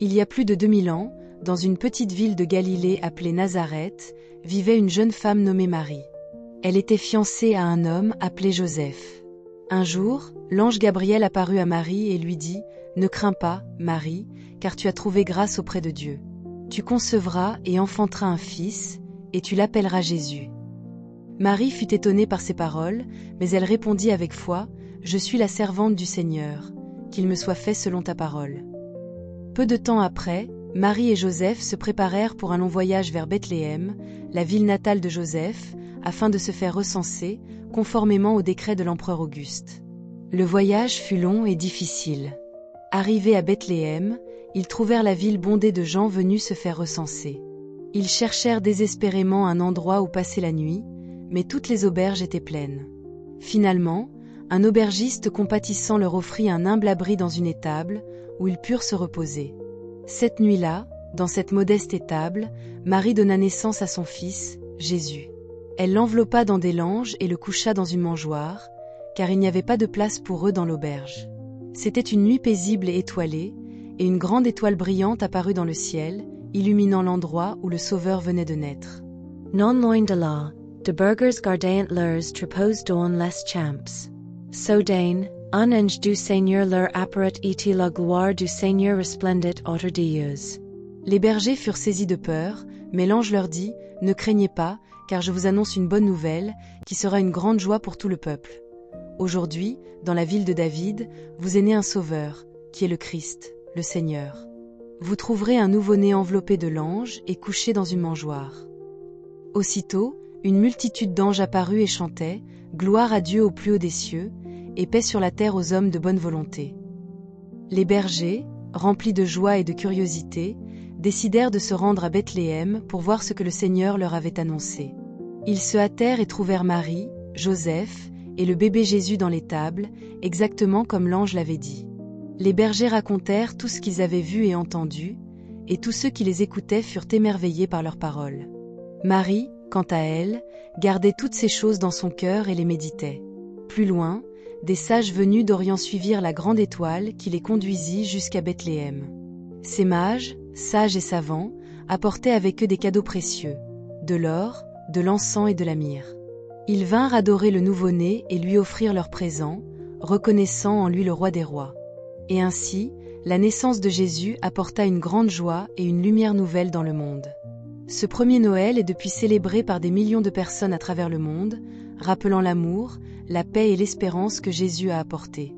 Il y a plus de 2000 ans, dans une petite ville de Galilée appelée Nazareth, vivait une jeune femme nommée Marie. Elle était fiancée à un homme appelé Joseph. Un jour, l'ange Gabriel apparut à Marie et lui dit « Ne crains pas, Marie, car tu as trouvé grâce auprès de Dieu. Tu concevras et enfanteras un fils, et tu l'appelleras Jésus. » Marie fut étonnée par ces paroles, mais elle répondit avec foi « Je suis la servante du Seigneur, qu'il me soit fait selon ta parole. » Peu de temps après, Marie et Joseph se préparèrent pour un long voyage vers Bethléem, la ville natale de Joseph, afin de se faire recenser, conformément au décret de l'empereur Auguste. Le voyage fut long et difficile. Arrivés à Bethléem, ils trouvèrent la ville bondée de gens venus se faire recenser. Ils cherchèrent désespérément un endroit où passer la nuit, mais toutes les auberges étaient pleines. Finalement, un aubergiste compatissant leur offrit un humble abri dans une étable, où ils purent se reposer. Cette nuit-là, dans cette modeste étable, Marie donna naissance à son fils, Jésus. Elle l'enveloppa dans des langes et le coucha dans une mangeoire, car il n'y avait pas de place pour eux dans l'auberge. C'était une nuit paisible et étoilée, et une grande étoile brillante apparut dans le ciel, illuminant l'endroit où le Sauveur venait de naître. Non loin de là, de burgers gardant leurs trepos don les champs. Soudain, un ange du Seigneur leur apparut et la gloire du Seigneur resplendit autour d'eux. Les bergers furent saisis de peur, mais l'ange leur dit « Ne craignez pas, car je vous annonce une bonne nouvelle, qui sera une grande joie pour tout le peuple. Aujourd'hui, dans la ville de David, vous est né un Sauveur, qui est le Christ, le Seigneur. Vous trouverez un nouveau-né enveloppé de langes et couché dans une mangeoire. » Aussitôt, une multitude d'anges apparut et chantait « Gloire à Dieu au plus haut des cieux, et paix sur la terre aux hommes de bonne volonté. » Les bergers, remplis de joie et de curiosité, décidèrent de se rendre à Bethléem pour voir ce que le Seigneur leur avait annoncé. Ils se hâtèrent et trouvèrent Marie, Joseph et le bébé Jésus dans l'étable, exactement comme l'ange l'avait dit. Les bergers racontèrent tout ce qu'ils avaient vu et entendu, et tous ceux qui les écoutaient furent émerveillés par leurs paroles. Marie, quant à elle, gardait toutes ces choses dans son cœur et les méditait. Plus loin, des sages venus d'Orient suivirent la grande étoile qui les conduisit jusqu'à Bethléem. Ces mages, sages et savants, apportaient avec eux des cadeaux précieux, de l'or, de l'encens et de la myrrhe. Ils vinrent adorer le nouveau-né et lui offrir leurs présents, reconnaissant en lui le roi des rois. Et ainsi, la naissance de Jésus apporta une grande joie et une lumière nouvelle dans le monde. Ce premier Noël est depuis célébré par des millions de personnes à travers le monde, rappelant l'amour, la paix et l'espérance que Jésus a apportés.